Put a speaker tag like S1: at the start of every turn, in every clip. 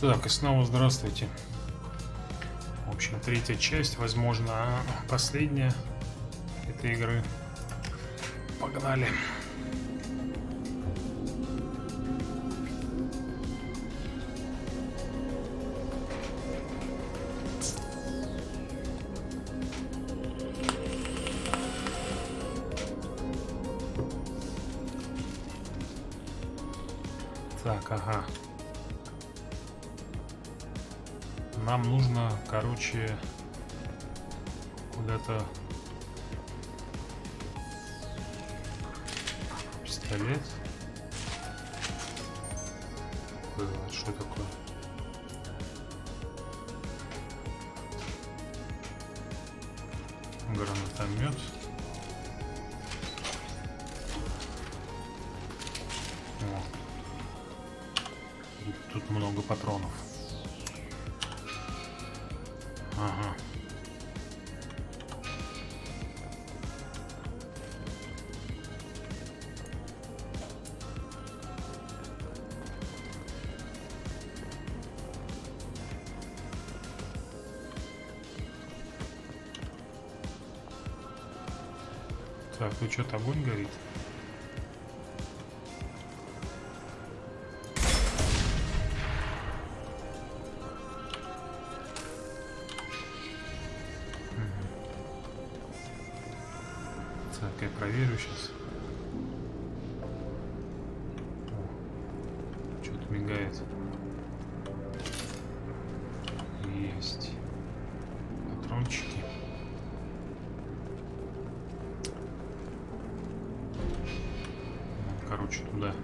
S1: Так, и снова здравствуйте. В общем, третья часть, возможно, последняя этой игры. Погнали. Так, ага. Нам нужно, короче, куда-то пистолет. Что такое? Гранатомет. О. Тут много патронов. Ага. Так, тут что-то огонь горит. Так, я проверю сейчас. Что-то мигает. Есть. Патрончики. Короче, туда.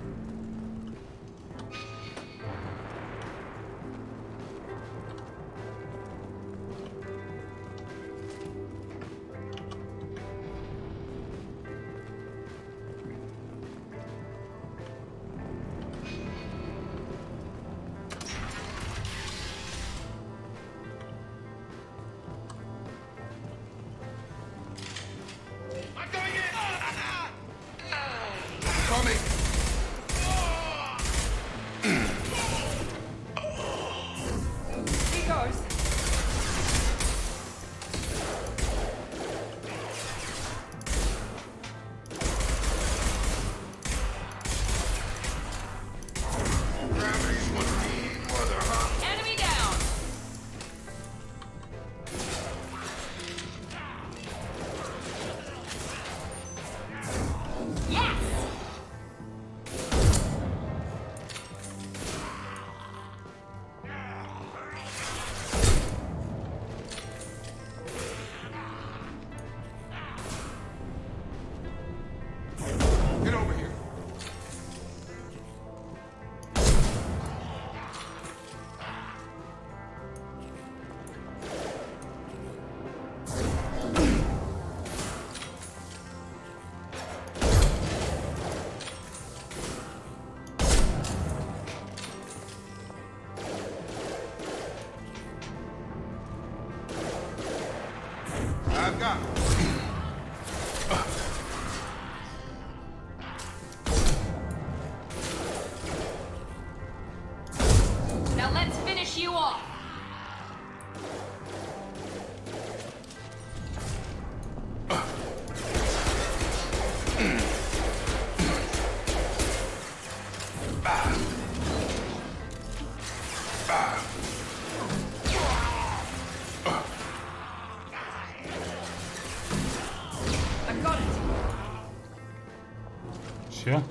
S1: Все.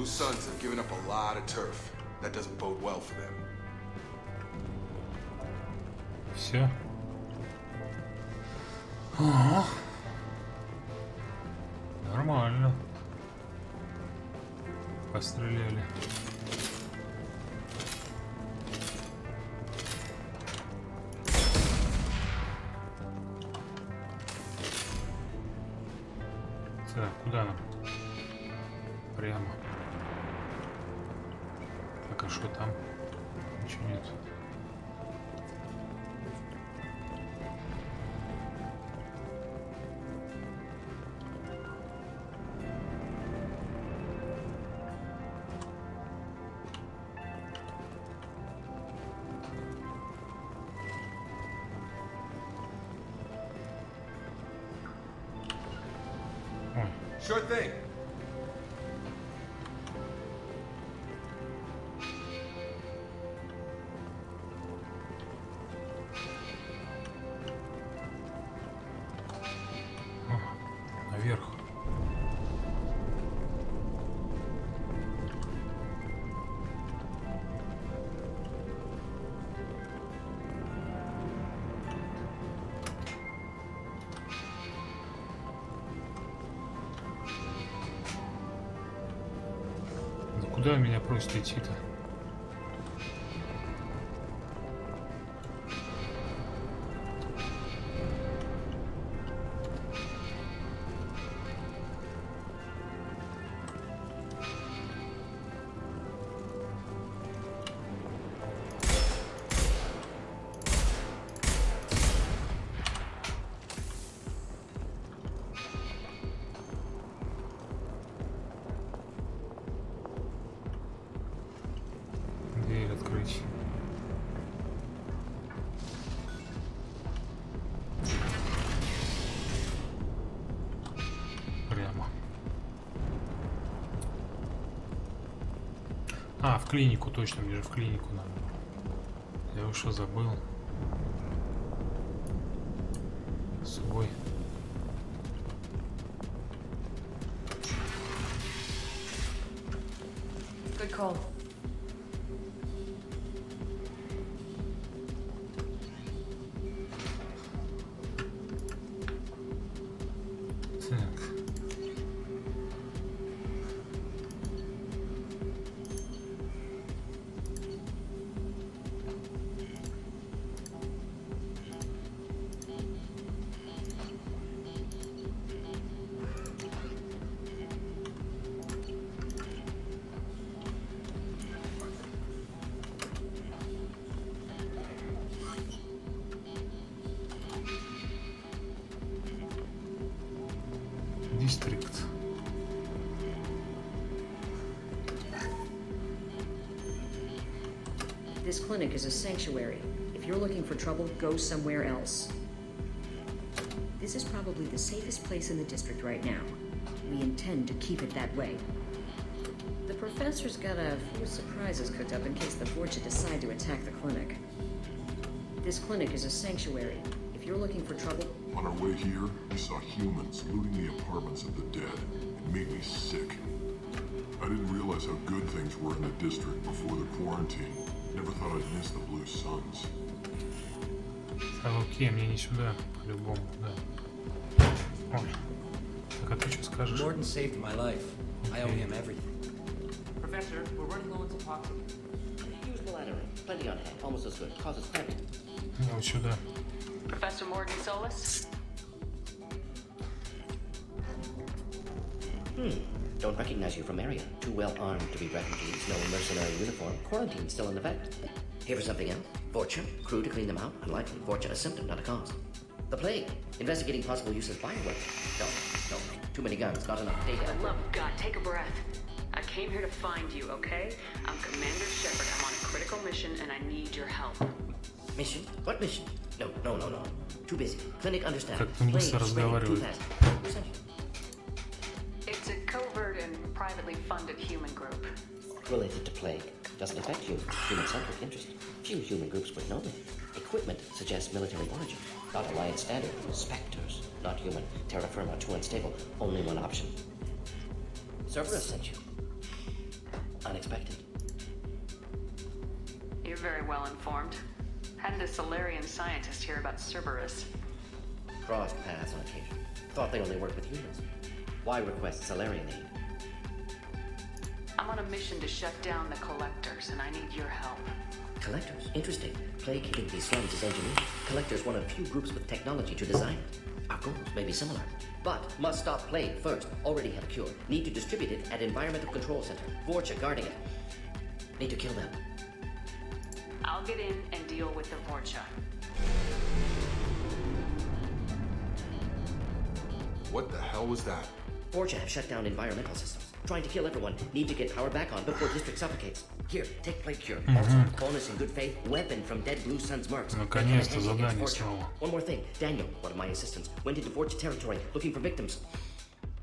S2: Suns have given up a lot of turf. That doesn't bode well for them.
S1: Все. Ага. Нормально. Постреляли. Так, куда нам? Прямо. Так, а что там? Ничего нет. Ой.
S2: Sure thing.
S1: Наверх. Да куда меня просит идти-то? Дверь открыть. Прямо. А, в клинику, точно, мне же в клинику надо. Я уже забыл. Свой.
S3: Good call.
S1: Так. Дистрикт.
S3: This clinic is a sanctuary. If you're looking for trouble, go somewhere else. This is probably the safest place in the district right now. We intend to keep it that way. The professor's got a few surprises cooked up in case the board should decide to attack the clinic. This clinic is a sanctuary. If you're looking for trouble...
S4: On our way here, we saw humans looting the apartments of the dead. It made me sick. I didn't realize how good things were in the district before the quarantine. Never thought I'd miss the blue suns.
S1: Окей, мне не сюда, по-любому, да. Ой. Так, а ты что скажешь?
S5: Gordon saved my life. I owe him everything.
S6: Professor, we're running low on epoxy.
S7: Use melatonin. Plenty on hand. Almost as good. Causes cramping.
S1: Я вот сюда.
S6: Professor Morgan Solis?
S7: Don't recognize you from area. Too well armed to be refugees. No mercenary uniform. Quarantine still in effect. Here for something else? Vorcha. Crew to clean them out. Unlikely. Vorcha a symptom, not a cause. The plague. Investigating possible use as bioweapon. No. Too many guns. Not enough data.
S6: For the love of God, take a breath. I came here to find you, okay? I'm Commander Shepard. I'm on a critical mission and I need your help.
S7: Mission? What mission? No. Too busy. Clinic understand.
S1: Как он быстро разговаривает.
S6: It's a covert and privately funded human group.
S7: Related to plague. Doesn't affect humans. Human-centric interest. Few human groups would know them. Equipment suggests military origin. Not alliance standard. Spectres. Not human. Terra firma. Too unstable. Only one option. Cerberus sent you. Unexpected.
S6: You're very well informed. Had a Solarian scientist here about Cerberus.
S7: Crossed paths on occasion. Thought they only worked with humans. Why request Solarian aid?
S6: I'm on a mission to shut down the collectors and I need your help.
S7: Collectors? Interesting. Plague hitting these slums is engineered. Collectors one of few groups with technology to design it. Our goals may be similar. But must stop plague first. Already have a cure. Need to distribute it at Environmental Control Center. Vorcha guarding it. Need to kill them.
S6: I'll get in and deal with the Vorcha.
S2: What the hell was that?
S7: Forja have shut down environmental systems. Trying to kill everyone. Need to get power back on before district suffocates. Here, take plate cure. Also, bonus in good faith, weapon from dead Blue Sun's mercs.
S1: Наконец-то задание снова.
S7: One more thing. Daniel, one of my assistants, went into Forja territory looking for victims.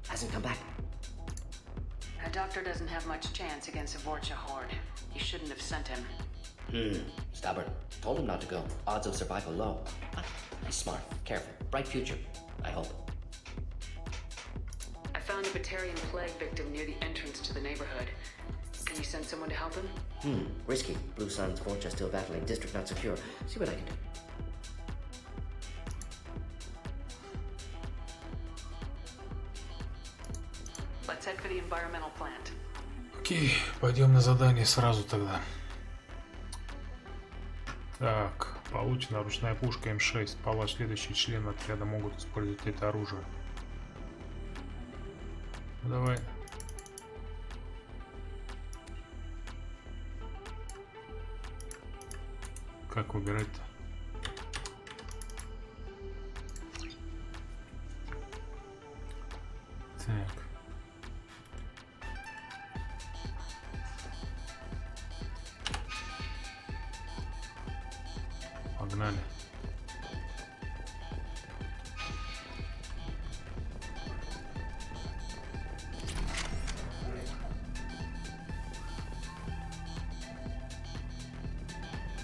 S7: Hasn't come back.
S6: A doctor doesn't have much chance against a Vorcha horde. You shouldn't have sent him.
S7: Stubborn. Told him not to go. Odds of survival low. But he's smart, careful, bright future. I hope.
S6: I found a Batarian plague victim near the entrance to the neighborhood. Can you send someone to help him?
S7: Risky. Blue Sun's Forja still battling. District not secure. See what I can do.
S6: Let's head for the environmental plant.
S1: Окей, пойдем на задание сразу тогда. Так, получена ручная пушка М6. Палач, следующие члены отряда могут использовать это оружие. Ну, давай. Как выбирать-то? Так. Погнали.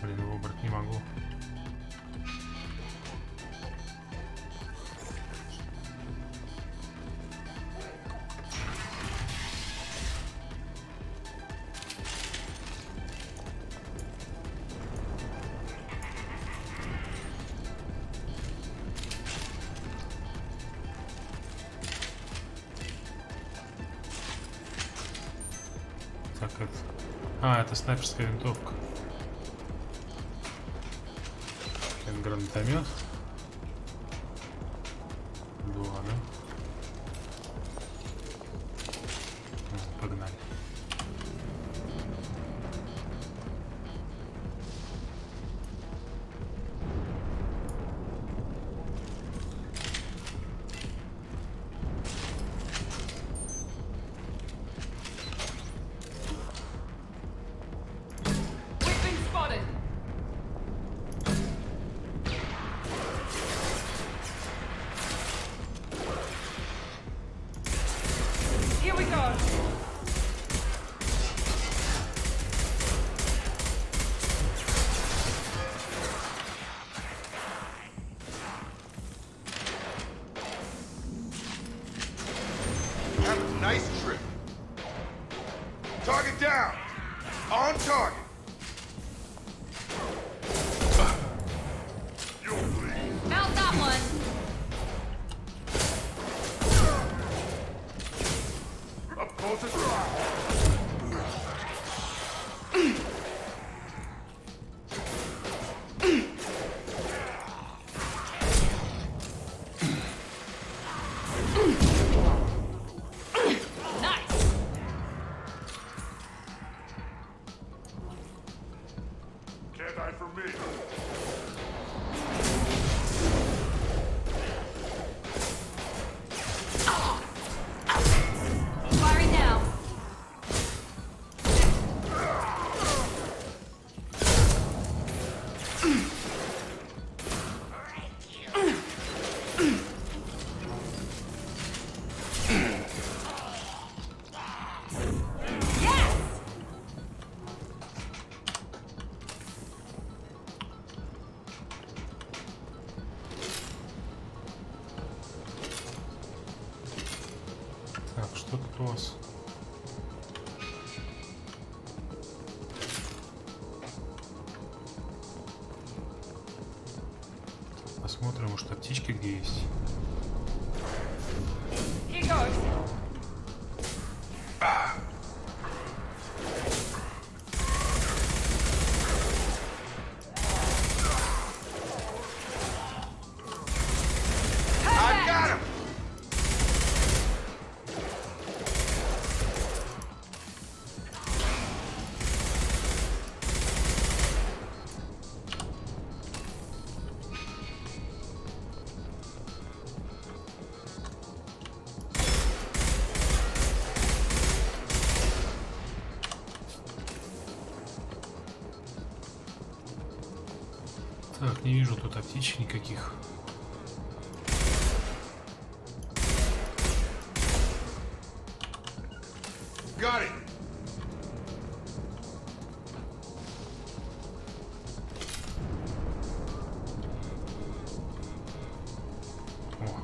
S1: Блин, его выбрать не могу. Так, это... А, это снайперская винтовка. Это гранатомет. Два, да? Погнали.
S2: Have a nice trip. Target down. On target.
S8: Out that one.
S2: Up close and
S4: Can't die for me.
S8: Firing now.
S1: Так, что тут у вас? Посмотрим, может, аптечки где есть.
S8: Here goes.
S2: I got him.
S1: Не вижу тут аптечек никаких.
S2: Got it!
S1: О.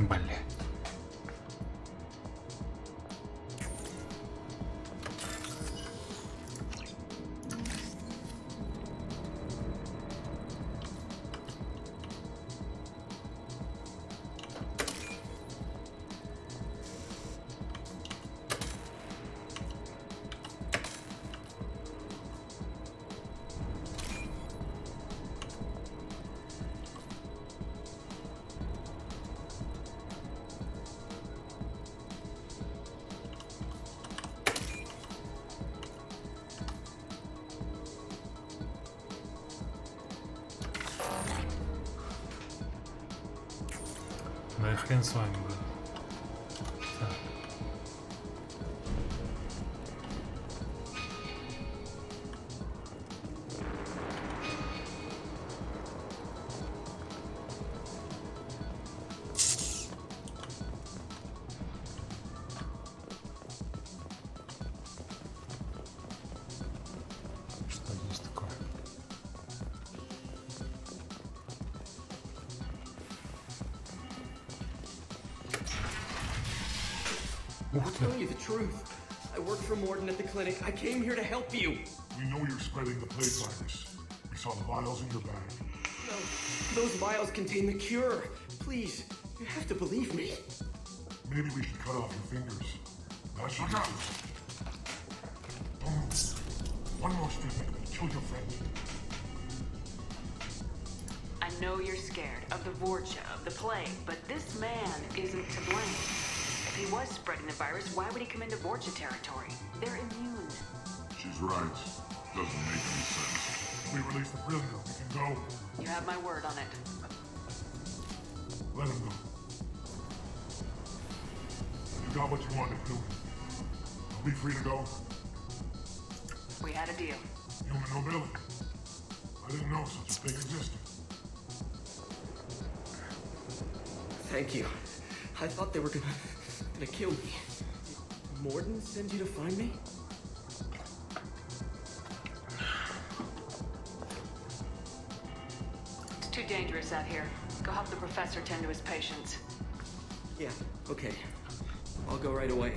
S1: Бля. Да и хрен с вами, блин. Так. Что здесь такое? Ух ты.
S5: Tell you the truth. I work for Morden at the clinic. I came here to help you.
S4: We know you're spreading the plague virus. We saw the vials in your bag.
S5: No, those vials contain the cure. Please, you have to believe me.
S4: Maybe we should cut off your fingers. That should help. Don't move. One more step and we'll kill your friend.
S6: I know you're scared of the Vorcha, of the plague, but this man isn't to blame. If he was spreading the virus, why would he come into Vorcha territory? They're immune.
S4: She's right. Doesn't make any sense. We release the prisoner. We can go.
S6: You have my word on it.
S4: Let him go. You got what you wanted, Newman. Are we free to go?
S6: We had a deal.
S4: Human nobility. I didn't know such a thing existed.
S5: Thank you. I thought they were gonna kill me. Did Morden send you to find me?
S6: It's too dangerous out here. Go help the professor tend to his patients.
S5: Yeah, okay. I'll go right away.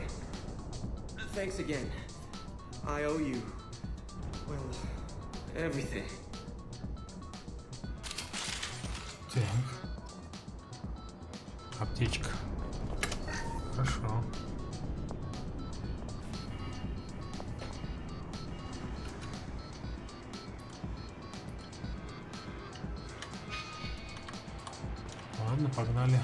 S5: Thanks again. I owe you, well, everything.
S1: Так. Аптечка. Хорошо. Ладно, погнали.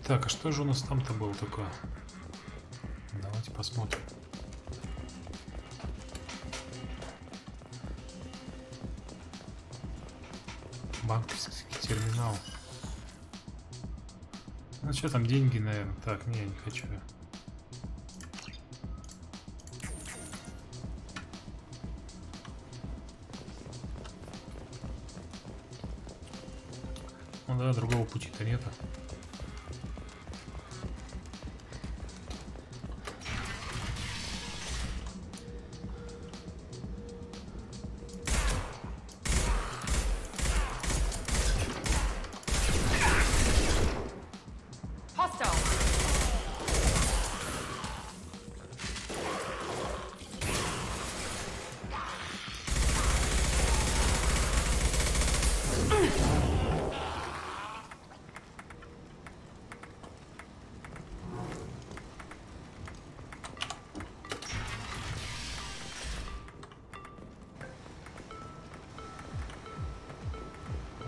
S1: Так, а что же у нас там-то было такое? Давайте посмотрим. Банковский терминал. Ну что там, деньги, наверное. Так, не, я не хочу. Ну да, другого пути-то нету.
S8: Hostile.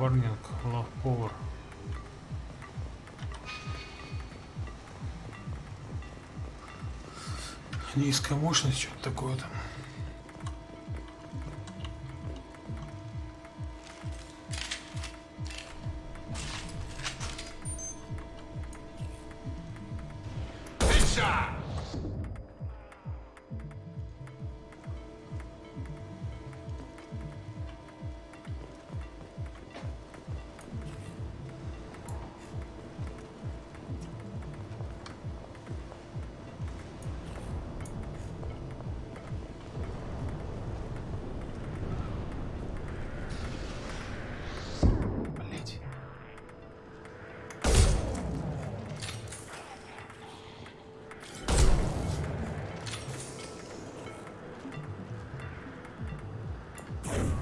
S1: Warning, low power. Низкая мощность, что-то такое там.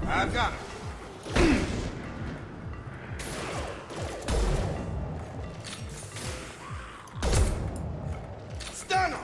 S2: I've got him. Stun him!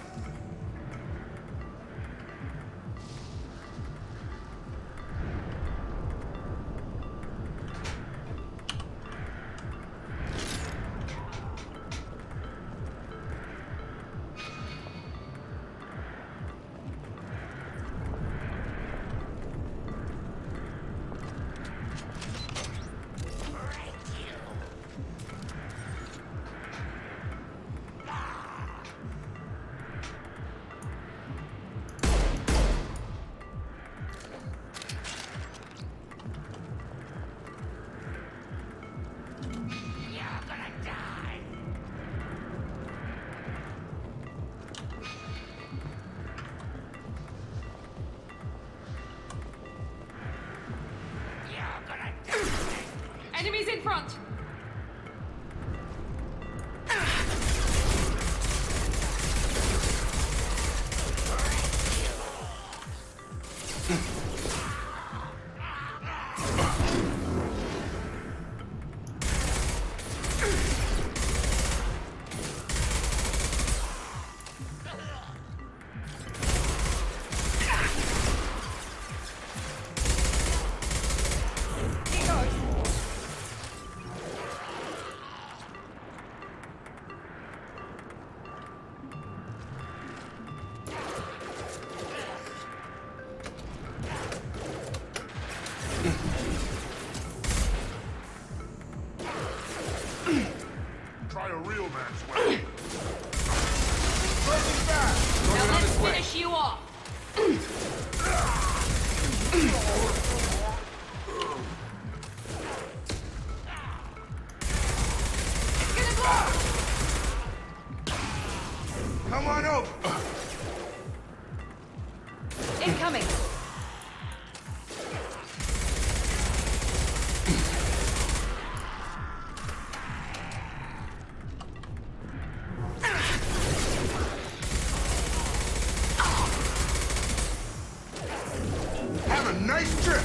S8: Enemies in front!
S4: Try a real man's way.
S8: Now let's finish you off! It's gonna blow!
S2: Come on over.
S8: Incoming!
S2: Have a nice trip.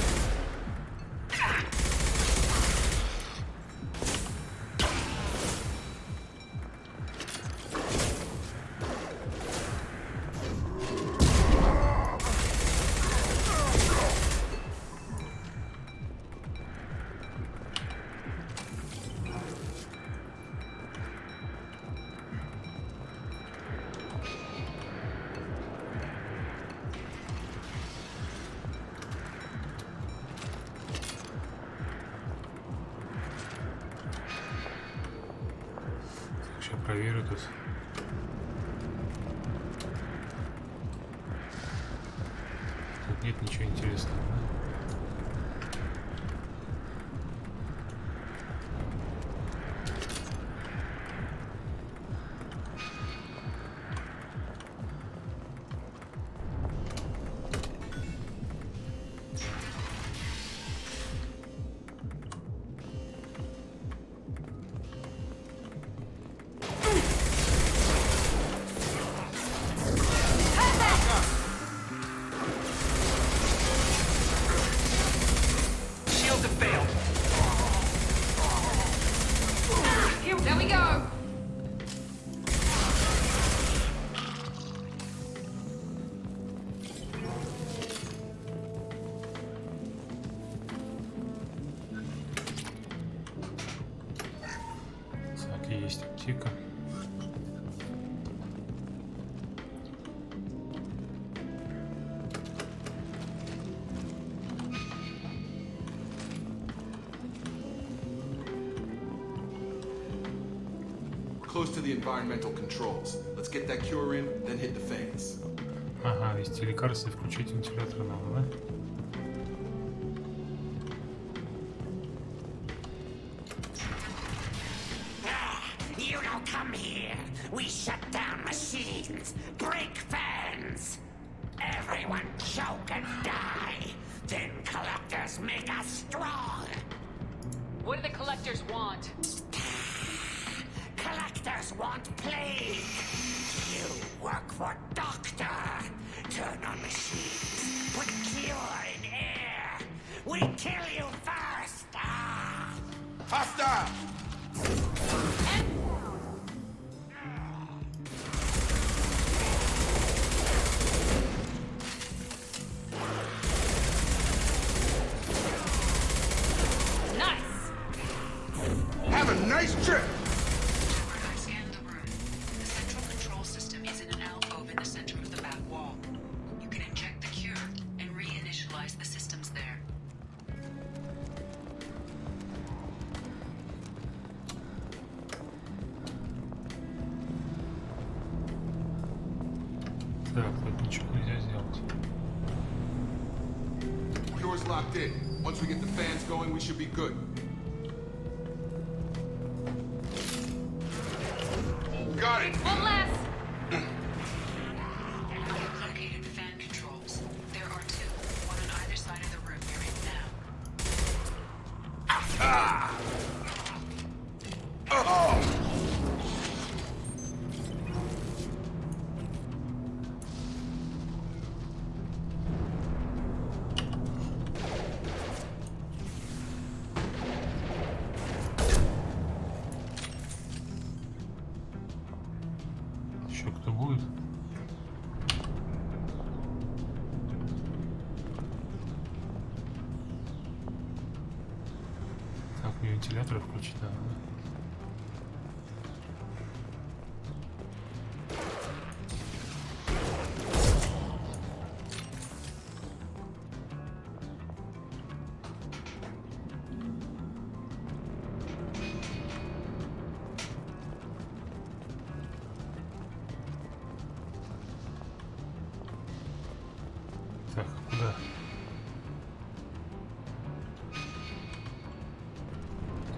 S1: Сейчас проверю тут. Тут нет ничего интересного, да? есть аптека.
S2: Close to the environmental controls. Let's get that cure in, then hit the fans.
S1: Ага, ввести лекарства и включить вентилятор надо, да?
S9: You don't come here. We shut down machines, break fans. Everyone choke and die. Then collectors make us strong.
S8: What do the collectors want?
S9: Collectors want plague. You work for Doctor. Turn on machines. Put cure in air. We kill you first. Ah.
S2: Hostile!
S8: Nice!
S2: Have a nice trip!
S6: I scanned the room. The central control system is in an alcove in the center of the back wall. You can inject the cure and reinitialize the systems there.
S1: Так, тут ничего нельзя сделать.
S2: Cure's locked in. Once we get the fans going, we should be good. Got it!
S8: One less!
S6: I have located the fan controls. There are two, one on either side of the room you're in now.
S1: Еще кто будет? Так, мне вентилятор включить надо, да? Так, куда?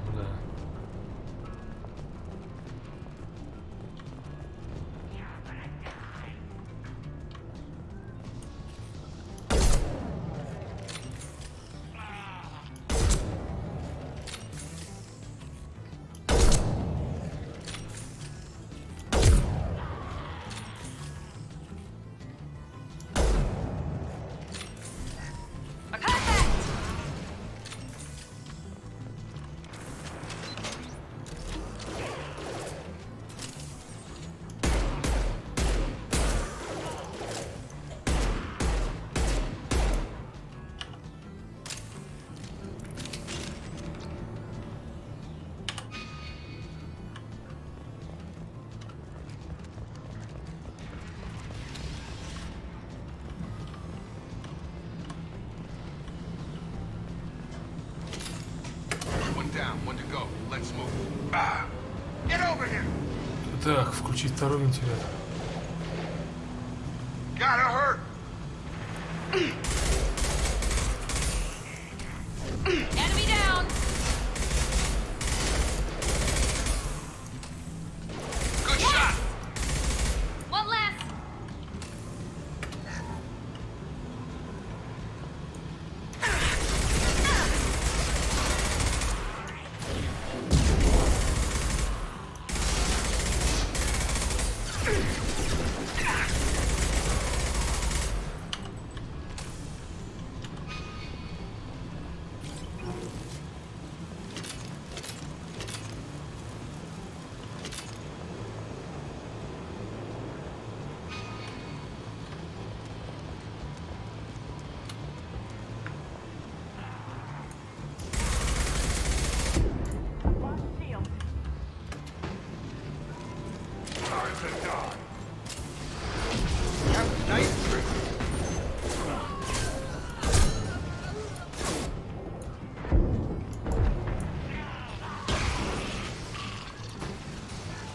S1: Туда.
S2: One down, one to go. Let's move. Get over here!
S1: Так, включить второй вентилятор.
S2: Gotta hurt!
S8: Enemy down!
S2: Good shot!
S8: One less!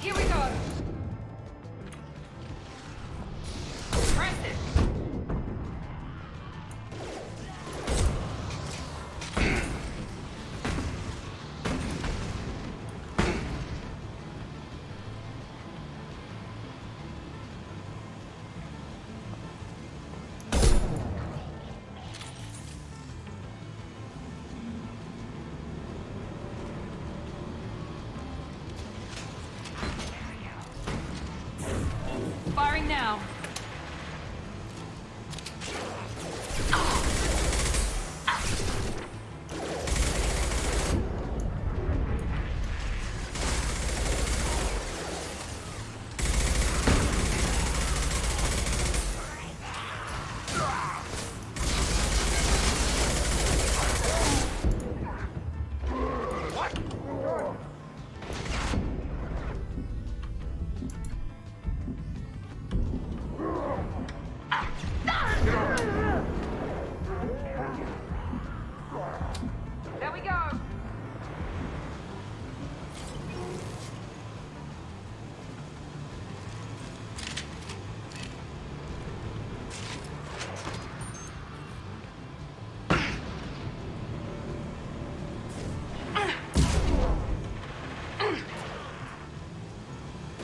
S8: Here we go. Press it. Firing now. There we go.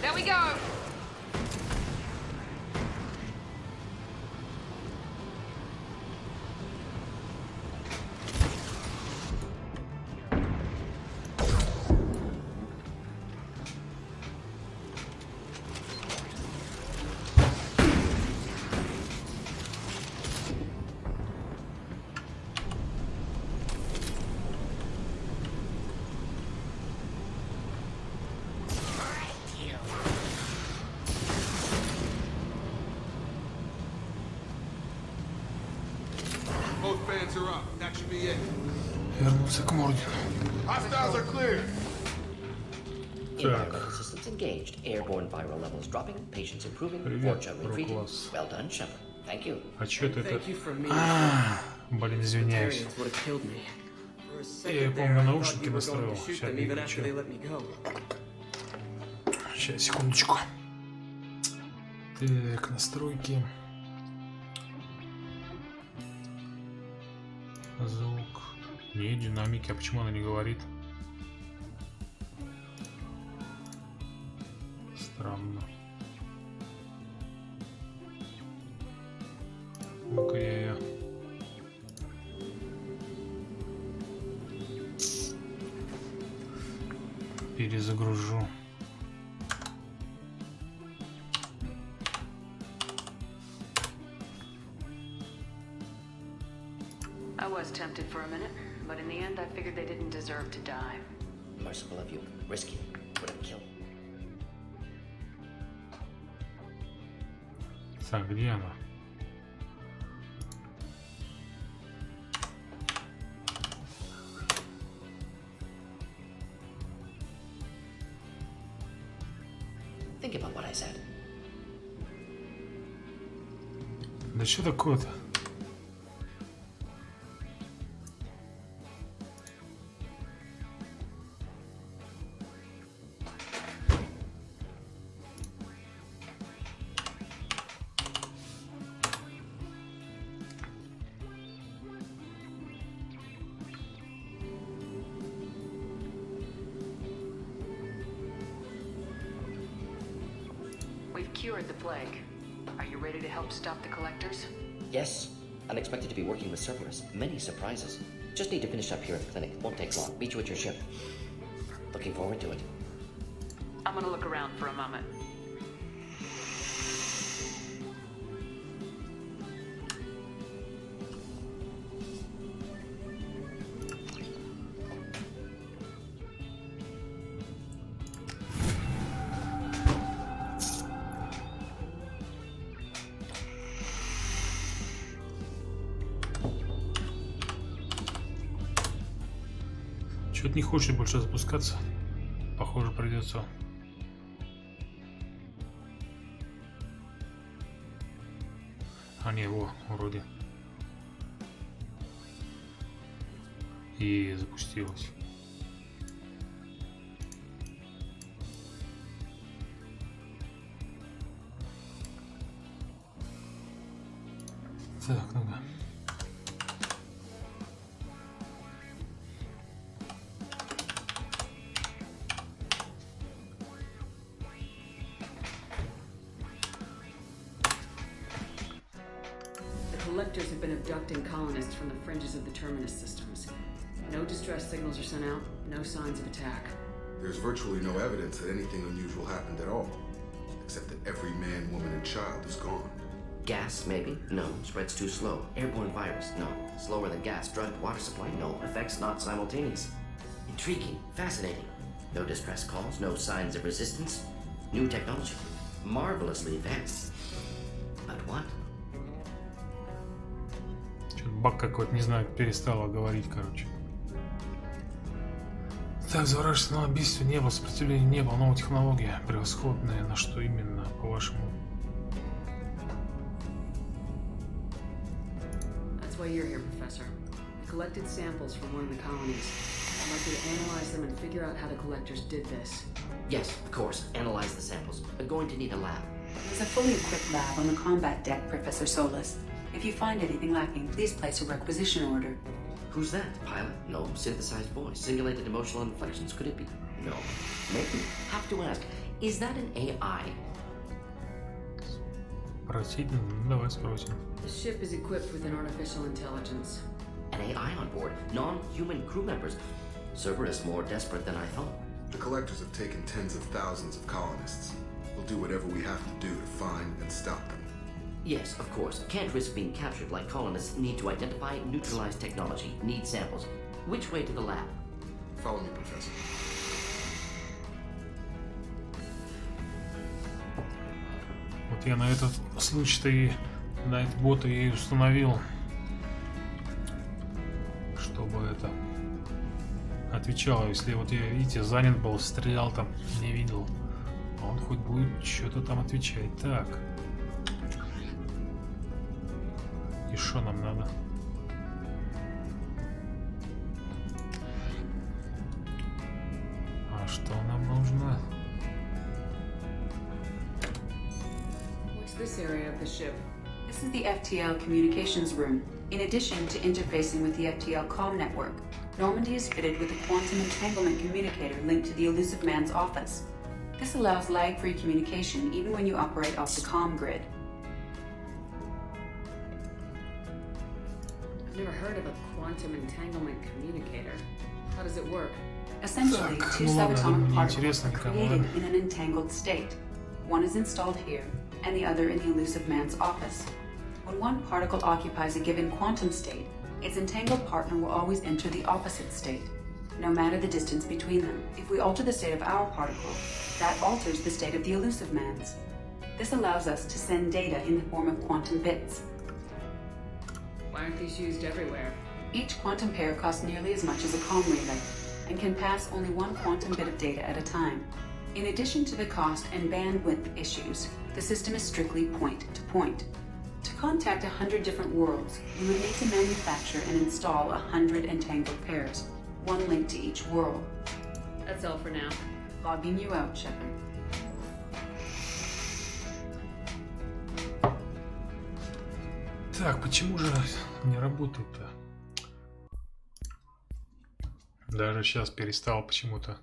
S8: There we go.
S2: Both fans are up. That should be it.
S1: Вернулся к морде.
S2: Hostiles are clear.
S7: Environmental systems engaged. Airborne viral levels dropping. Patients improving.
S1: Привет,
S7: Vorcha retreating.
S1: Pro-класс.
S7: Well done, Shepard. Thank you.
S1: А чё это?
S5: Thank you for me.
S1: Блин, извиняюсь.
S5: Would have killed me. For a
S1: Я,
S5: second
S1: помню,
S5: there, I thought
S1: наушники
S5: you were going
S1: настроил.
S5: to shoot
S1: Сейчас
S5: them even after they
S1: переключу.
S5: let me go.
S1: Сейчас, секундочку. Так, настройки. Звук. Не, динамики. А почему она не говорит? Странно. Ну-ка я её перезагружу.
S6: I was tempted for a minute, but in the end I figured they didn't deserve to die.
S7: Merciful of you. Risky. Would have killed.
S1: Так, где она?
S7: Think about what I said.
S1: Да что такое-то?
S6: We've cured the plague. Are you ready to help stop the collectors?
S7: Yes. I'm expected to be working with Cerberus. Many surprises. Just need to finish up here at the clinic. Won't take long. Meet you at your ship. Looking forward to it.
S6: I'm gonna look around for a moment.
S1: Что-то не хочет больше запускаться. Похоже, придется А не, его вроде. И запустилось. Так, ну-ка.
S6: Collectors have been abducting colonists from the fringes of the terminus systems. No distress signals are sent out, no signs of attack.
S2: There's virtually no evidence that anything unusual happened at all, except that every man, woman, and child is gone.
S7: Gas, maybe? No. Spreads too slow. Airborne virus? No. Slower than gas. Drug, water supply? No. Effects not simultaneous. Intriguing. Fascinating. No distress calls. No signs of resistance. New technology. Marvelously advanced. But what?
S1: Что-то баг какой-то, не знаю, перестала говорить, короче. Так, завораживательного убийства не было, сопротивления не было, новая технология, превосходная, на что именно, по-вашему?
S6: That's why you're here, Professor. I collected samples from one of the colonies. I'd like you to analyze them and figure out how the collectors did this.
S7: Yes, of course. Analyze the samples. We're going to need a lab.
S10: There's a fully equipped lab on the combat deck, Professor Solis. If you find anything lacking, please place a requisition order.
S7: Who's that? Pilot? No. Synthesized voice. Simulated emotional inflections. Could it be? No. Maybe. Have to ask. Is that an AI?
S1: Спросить? Ну, давай спросим.
S6: The ship is equipped with an artificial intelligence.
S7: An AI on board. Non-human crew members. Cerberus more desperate than I thought.
S2: The collectors have taken tens of thousands of colonists. We'll do whatever we have to do to find and stop them.
S7: Yes, of course. Can't risk being captured like colonists. Need to identify, neutralize technology. Need samples. Which way to the lab?
S2: Follow me, Professor.
S1: Вот я на этот случай-то и на этот бота и установил, чтобы это отвечало, если вот я, видите, занят был, стрелял там, не видел, а он хоть будет что-то там отвечать. Так. И что нам надо? А что нам нужно?
S6: What's this area of the ship?
S10: This is the FTL communications room. In addition to interfacing with the FTL comm network, Normandy is fitted with a quantum entanglement communicator linked to the elusive man's office. This allows lag-free communication even when you operate off the comm grid.
S6: I've never heard of a quantum entanglement communicator. How does it work?
S10: Essentially,
S1: Так,
S10: two
S1: ну ладно,
S10: subatomic
S1: не
S10: particles
S1: интересно
S10: are
S1: никому,
S10: created
S1: да?
S10: in an entangled state. One is installed here, and the other in the elusive man's office. When one particle occupies a given quantum state, its entangled partner will always enter the opposite state, no matter the distance between them. If we alter the state of our particle, that alters the state of the elusive man's. This allows us to send data in the form of quantum bits.
S6: Why aren't these used everywhere?
S10: Each quantum pair costs nearly as much as a comm relay, and can pass only one quantum bit of data at a time. In addition to the cost and bandwidth issues, the system is strictly point-to-point. To contact 100 different worlds, you would need to manufacture and install 100 entangled pairs, one link to each world.
S6: That's all for now.
S10: Logging you out, Shepard.
S1: Так, почему же не работает-то? Даже сейчас перестал почему-то.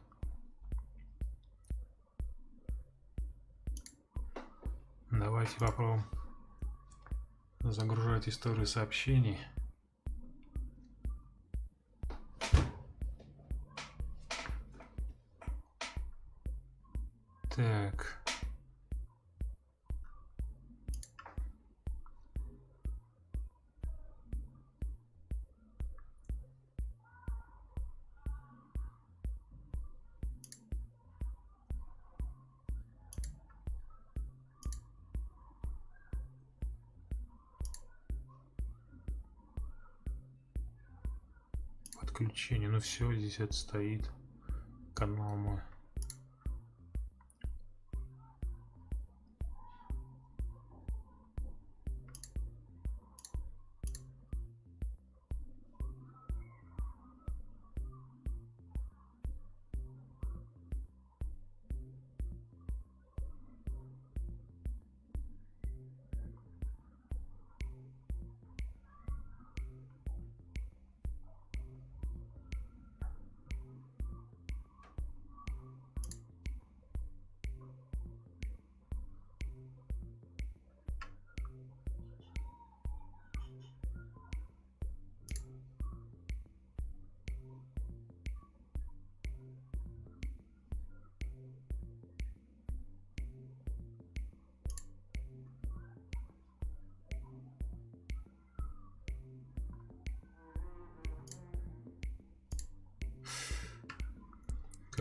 S1: Давайте попробуем загружать историю сообщений. Так. Подключение. Ну все, здесь это стоит. Канал мой.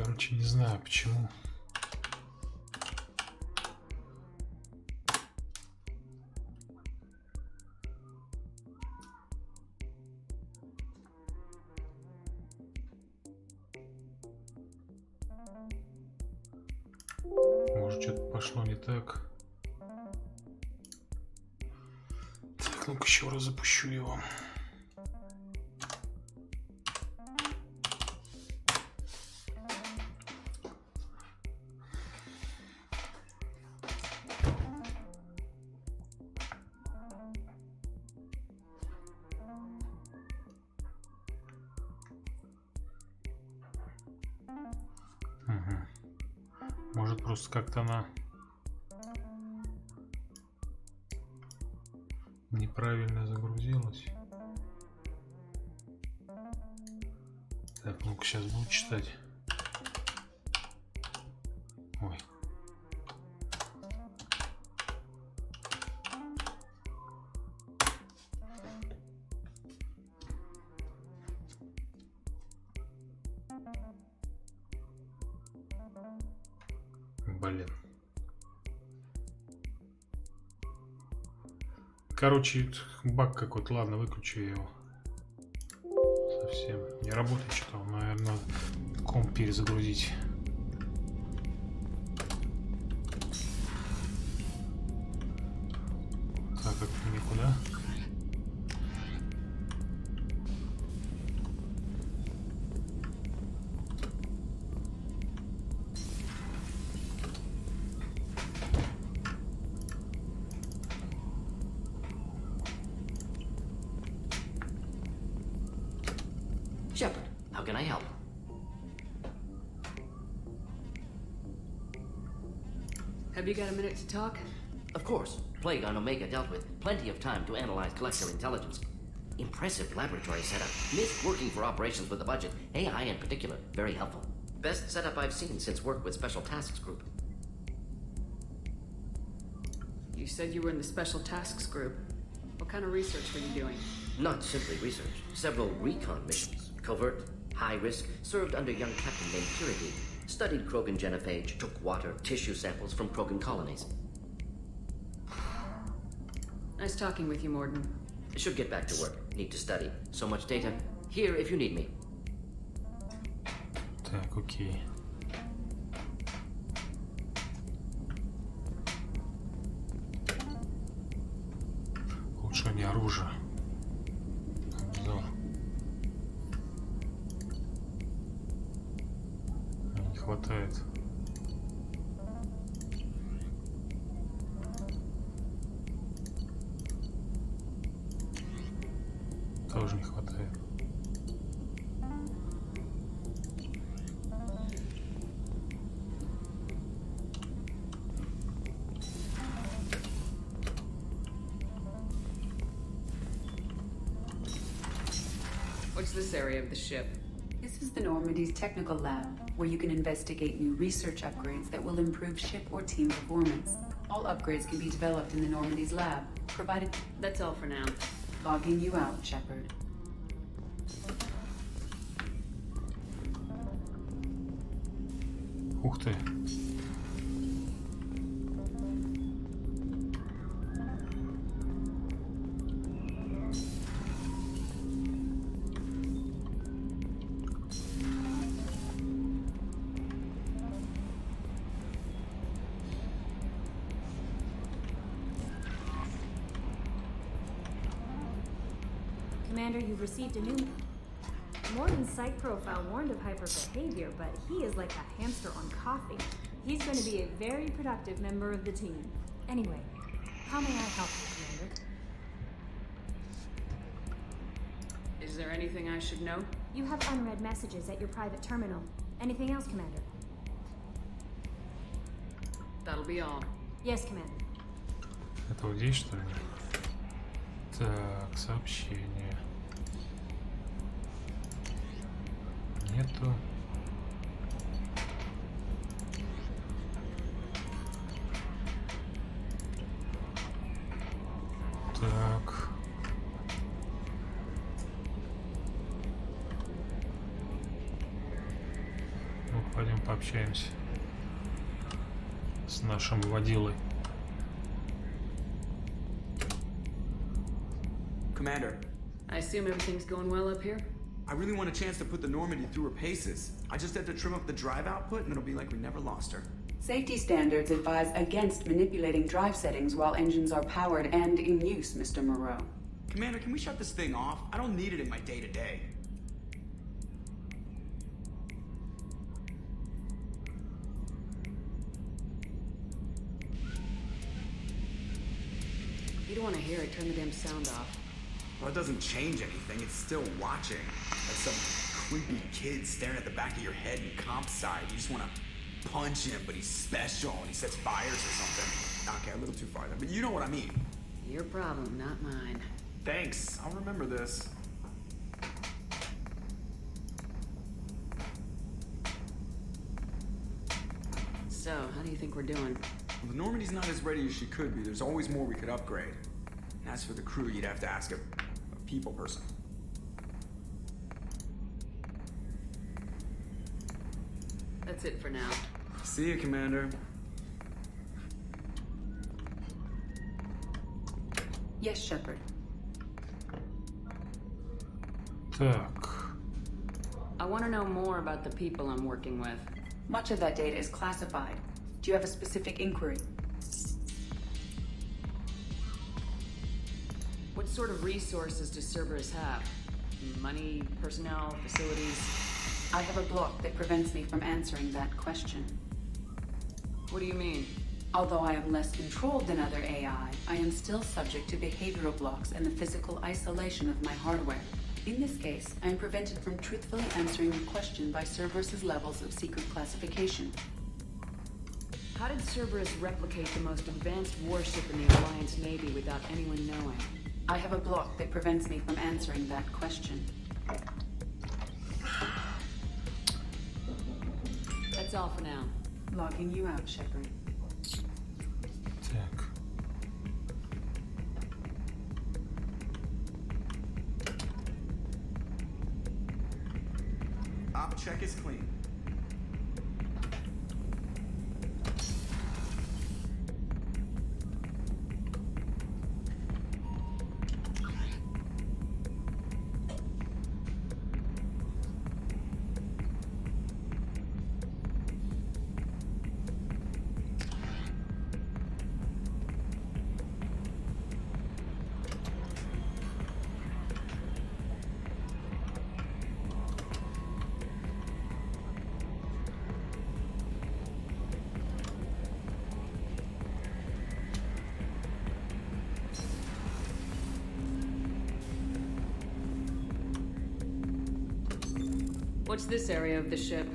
S1: Короче, не знаю почему. Может, что-то пошло не так. Так, ну-ка еще раз запущу его. Может, просто как-то она неправильно загрузилась. Так, ну-ка сейчас буду читать. Ой. Блин. Короче, баг какой-то. Ладно, выключу я его. Совсем не работает что-то. Наверное, надо комп перезагрузить. Так, как никуда.
S7: Shepard, how can I help?
S6: Have you got a minute to talk?
S7: Of course. Plague on Omega dealt with. Plenty of time to analyze collector intelligence. Impressive laboratory setup. Missed working for operations with a budget. AI in particular. Very helpful. Best setup I've seen since work with Special Tasks Group.
S6: You said you were in the Special Tasks Group. What kind of research were you doing?
S7: Not simply research. Several recon missions. Covert, high risk, served under young captain named Purity. Studied Krogan genophage, took water, tissue samples from Krogan colonies.
S6: Nice talking with you, Morden.
S7: Should get back to work. Need to study. So much data. Here if you need me.
S1: Так, окей. Улучшение оружия. Обзор. Не хватает. Тоже не хватает.
S6: What's this area of the ship?
S10: This is the Normandy's technical lab, where you can investigate new research upgrades that will improve ship or team performance. All upgrades can be developed in the Normandy's lab, provided...
S6: That's all for now.
S10: Logging you out, Shepard.
S1: Ух ты.
S11: Commander, you've received a new... Morden's psych profile warned of hyper behavior, but he is like a hamster on coffee. He's going to be a very productive member of the team. Anyway, how may I help you, Commander?
S6: Is there anything I should know?
S11: You have unread messages at your private terminal. Anything else, Commander?
S6: That'll be all.
S11: Yes, Commander.
S1: Это вот здесь, что ли? Так, сообщение. Нету. Так. Ну, пойдем пообщаемся с нашим водилой.
S12: Commander,
S6: I assume everything's going well up here?
S12: I really want a chance to put the Normandy through her paces. I just have to trim up the drive output and it'll be like we never lost her.
S10: Safety standards advise against manipulating drive settings while engines are powered and in use, Mr. Moreau.
S12: Commander, can we shut this thing off? I don't need it in my day-to-day.
S6: If you don't want to hear it, turn the damn sound off.
S12: Well, it doesn't change anything. It's still watching. Like some creepy kid staring at the back of your head in comp side. You just want to punch him, but he's special and he sets fires or something. Okay, a little too far there, but you know what I mean.
S6: Your problem, not mine.
S12: Thanks. I'll remember this.
S6: So, how do you think we're doing?
S12: Well, the Normandy's not as ready as she could be. There's always more we could upgrade. And as for the crew, you'd have to ask a people person.
S6: That's it for now.
S12: See you, Commander.
S10: Yes, Shepard.
S1: Так.
S6: I want to know more about the people I'm working with.
S10: Much of that data is classified. Do you have a specific inquiry?
S6: What sort of resources do Cerberus have? Money, personnel, facilities?
S10: I have a block that prevents me from answering that question.
S6: What do you mean?
S10: Although I am less controlled than other AI, I am still subject to behavioral blocks and the physical isolation of my hardware. In this case, I am prevented from truthfully answering the question by Cerberus's levels of secret classification.
S6: How did Cerberus replicate the most advanced warship in the Alliance Navy without anyone knowing?
S10: I have a block that prevents me from answering that question.
S6: That's all for now.
S10: Logging you out, Shepard.
S1: Так.
S12: Op check is clean.
S6: What's this area of the ship?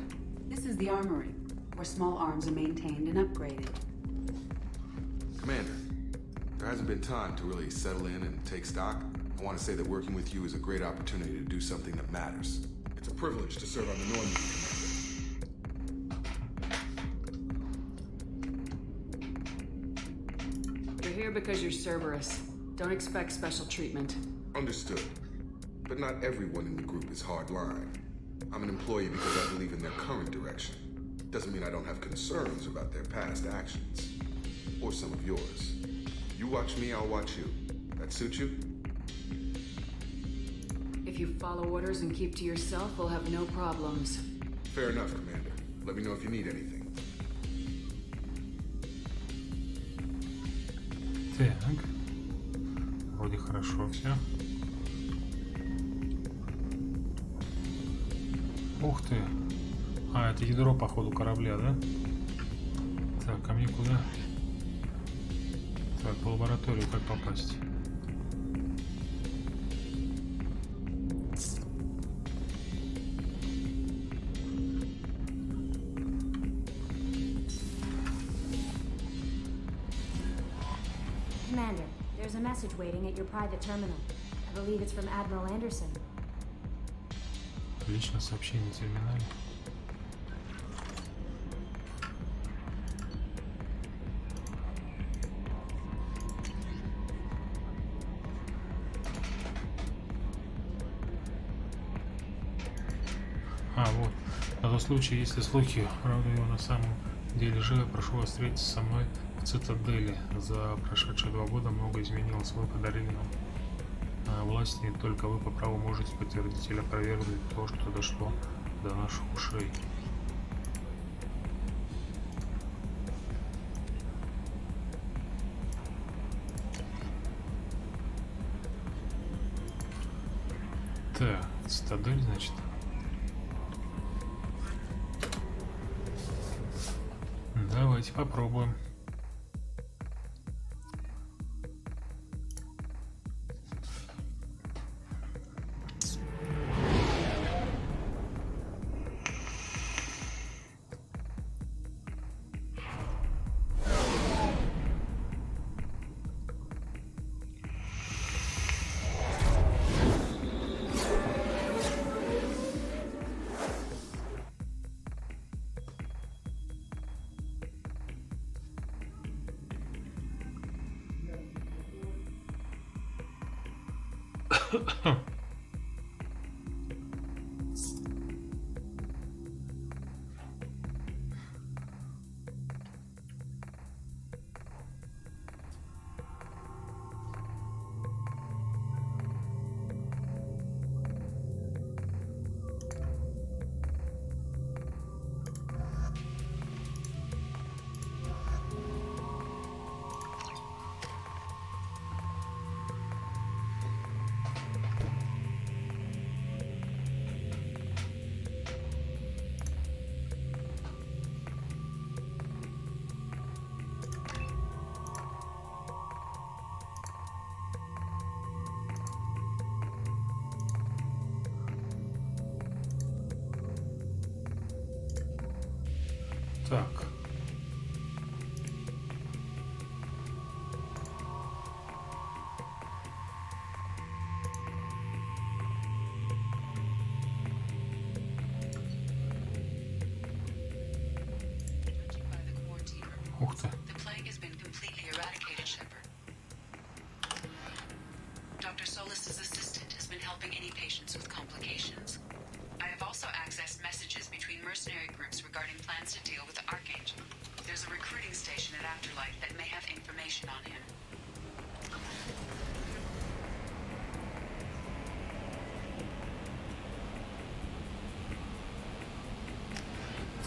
S10: This is the armory, where small arms are maintained and upgraded.
S2: Commander, there hasn't been time to really settle in and take stock. I want to say that working with you is a great opportunity to do something that matters. It's a privilege to serve on the Normandy, Commander.
S6: You're here because you're Cerberus. Don't expect special treatment.
S2: Understood. But not everyone in the group is hardline. I'm an employee because I believe in their current direction. Doesn't mean I don't have concerns about their past actions. Or some of yours. You watch me, I'll watch you. That suit you?
S6: If you follow orders and keep to yourself, we'll have no problems.
S2: Fair enough, Commander. Let me know if you need anything.
S1: Так. Вроде хорошо все. Ух ты. А, это ядро, походу, корабля, да? Так, ко мне куда? Так, в лабораторию как попасть?
S11: Commander, there's a message waiting at your private terminal. I believe it's from Admiral Anderson.
S1: Личное сообщение в терминале. А, вот. На тот случай, если слухи правда его на самом деле живы, прошу вас встретиться со мной в цитадели. За прошедшие 2 года много изменилось. Вы подарили нам власти, и только вы по праву можете подтвердить или опровергнуть то, что дошло до наших ушей. Так, цитадель, значит. Давайте попробуем. Так. Ух ты.
S10: Dr. Solis's assistant has been helping any patients with complications. I have also accessed messages between mercenary groups regarding plans to deal with the Archangel. There's a recruiting station at Afterlife that may have information on him.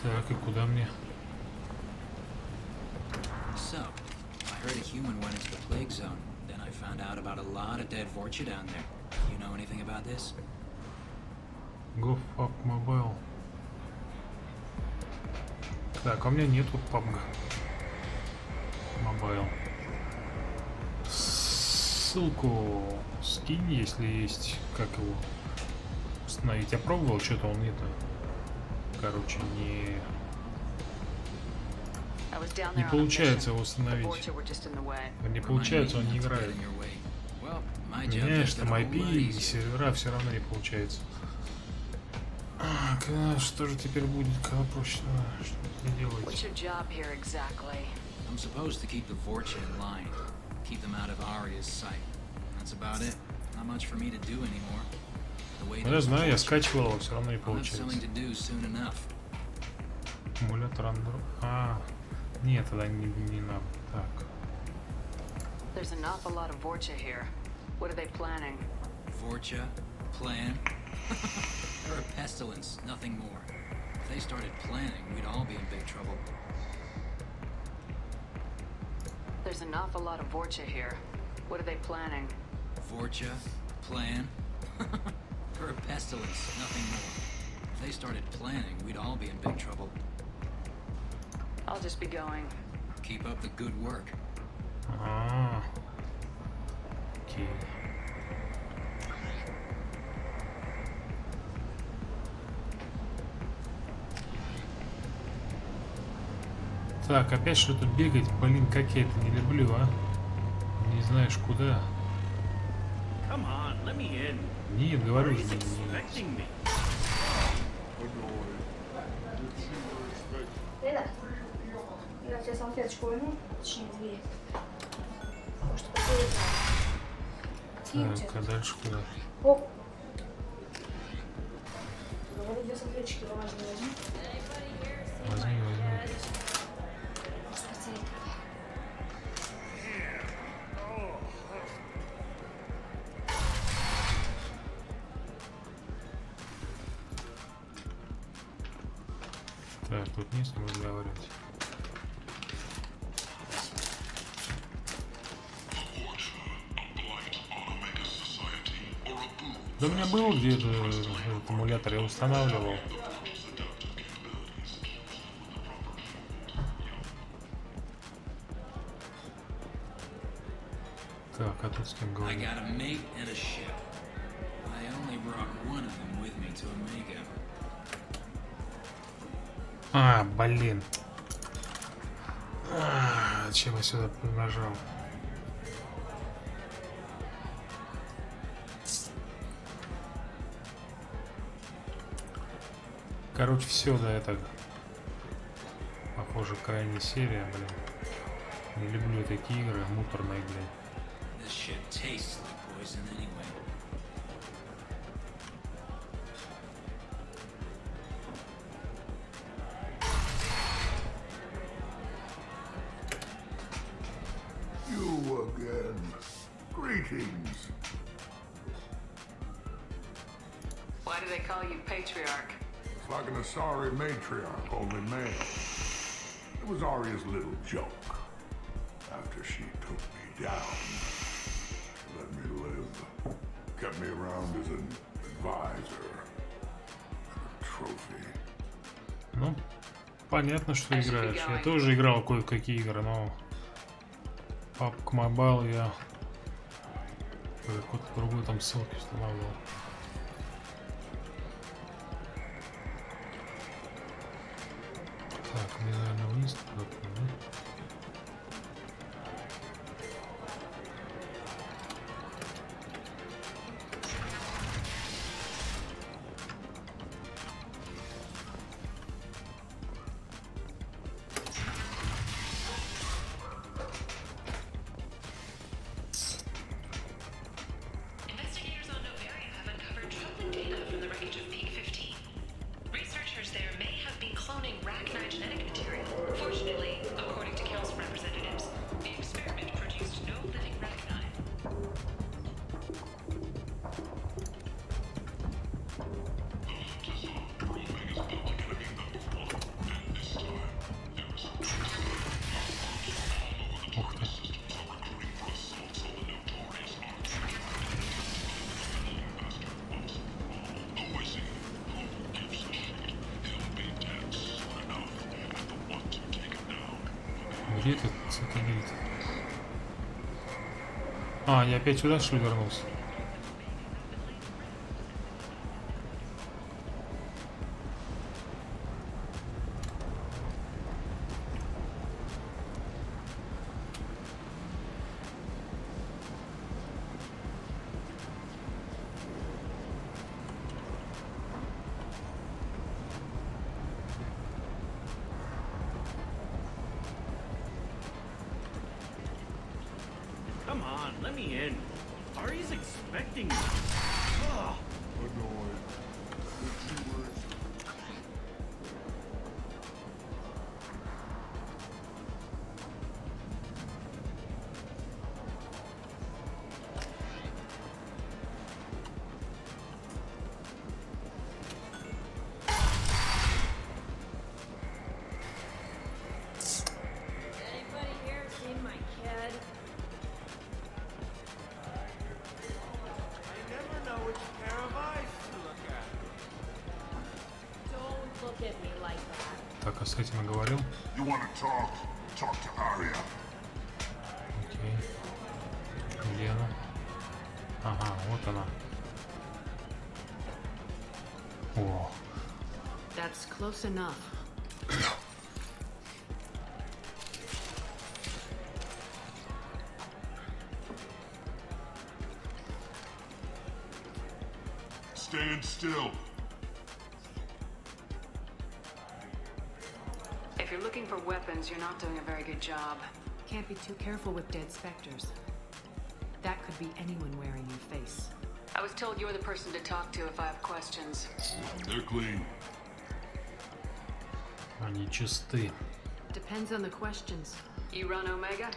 S1: Так, и куда мне?
S13: So, I heard a human went into the plague zone. Then I found out about a lot of dead Vorcha down there. You know anything about this?
S1: Go fuck mobile. Так, а у меня нету PUBG Mobile. Ссылку скинь, если есть, как его установить. Я пробовал, что-то он это, короче, не получается его установить. Не получается, он не играет. Меняешь там IP и сервера, все равно не получается. Что же теперь будет, когда проще, что мне делать?
S13: I'm supposed to keep the Vorcha in line, keep them out of Aria's sight. That's about it. Not much for me to do anymore.
S1: Я знаю, я скачивал его, все равно не получается. Эмулятор Android. А, нет, тогда не надо. Так.
S6: There's an awful lot of Vorcha here. What are they planning?
S13: Vorcha? Plan? They're a pestilence, nothing more. If they started planning, we'd all be in big trouble.
S6: There's an awful lot of Vorcha here. What are they planning?
S13: Vorcha? Plan? They're a pestilence, nothing more. If they started planning, we'd all be in big trouble.
S6: I'll just be going.
S13: Keep up the good work.
S1: Окей. Так, опять что-то бегать, блин, как я это не люблю, а? Не знаешь куда. Нет, говорю же.
S14: Я тебе салфеточку возьму, точнее 2. Может,
S1: Так, а дальше куда?
S14: Оп. вот для таблички бумажные возьми.
S1: Возьми. Так, тут не с ним разговаривать. Да у меня был где-то этот эмулятор, я устанавливал. Так, а тут с кем говорить? А, блин. Зачем я сюда нажал? Короче, все, да, это похоже крайняя серия, блин. Не люблю такие игры, муторные, блин.
S4: You again. Greetings.
S6: Why do they call you patriarch?
S4: It's like an Asari matriarch, only male. It was Arya's little joke. After she took me down, let me live. Kept me around as an advisor. A trophy.
S1: Ну, понятно, что играешь. Я тоже играл кое-какие игры, но PUBG Mobile я какой-то другой там ссылки устанавливал. Так, мне, наверное, вниз туда, да? Где этот сателлит? А, я опять сюда, что ли, вернулся?
S15: Come on, let me in. Ari's expecting me. Ugh.
S4: Annoyed.
S11: Anybody here seen my kid?
S15: I never know which pair of eyes to look at.
S11: Don't look at me like that.
S1: Так, а с этим я говорил.
S4: You want to talk? Talk to Arya.
S1: Окей. Где она? Ага, вот она. О.
S6: That's close enough.
S4: Stand still.
S6: If you're looking for weapons, you're not doing a very good job. Can't be too careful with dead specters. That could be anyone wearing your face. I was told you're the person to talk to if I have questions.
S4: They're clean.
S1: Они чисты.
S6: Depends on the questions. You run Omega?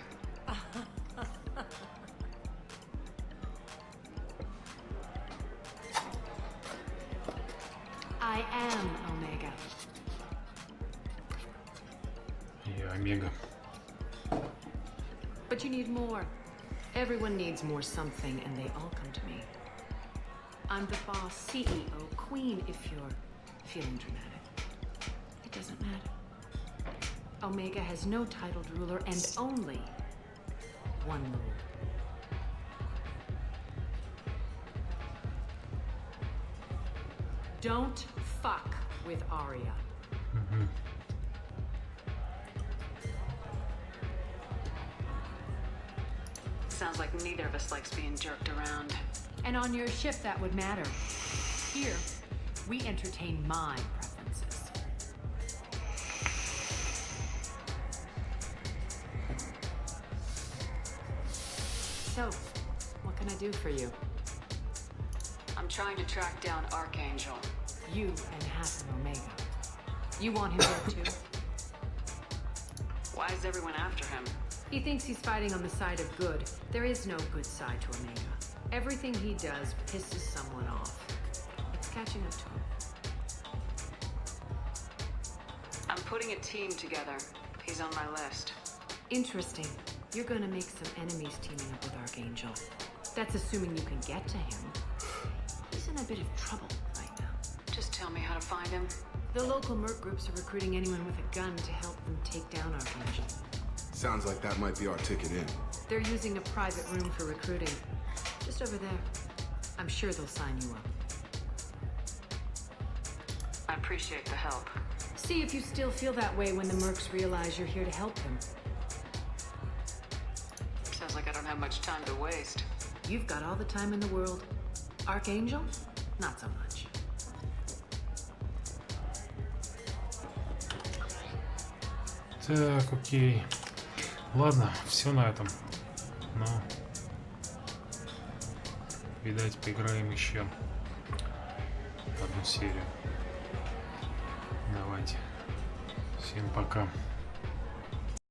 S6: I am Omega.
S1: Я Омега.
S6: But you need more. Everyone needs more something, and they all come to me. I'm the boss, CEO, queen, if you're feeling dramatic. It doesn't matter. Omega has no titled ruler and only one rule. Don't fuck with Arya. Sounds like neither of us likes being jerked around. And on your ship, that would matter. Here, we entertain my preferences. So, what can I do for you? I'm trying to track down Archangel. You and half of Omega. You want him there too? Why is everyone after him? He thinks he's fighting on the side of good. There is no good side to Omega. Everything he does pisses someone off. It's catching up to him. I'm putting a team together. He's on my list. Interesting. You're gonna make some enemies teaming up with Archangel. That's assuming you can get to him. He's in a bit of trouble right now. Just tell me how to find him. The local merc groups are recruiting anyone with a gun to help them take down Archangel.
S2: Sounds like that might be our ticket in.
S6: They're using a private room for recruiting. Just over there. I'm sure they'll sign you up. I appreciate the help. See if you still feel that way when the mercs realize you're here to help them. Sounds like I don't have much time to waste. You've got all the time in the world. Archangel? Not so much.
S1: Так, окей. Ладно, все на этом. Но, видать, поиграем еще одну серию. Давайте. Всем пока.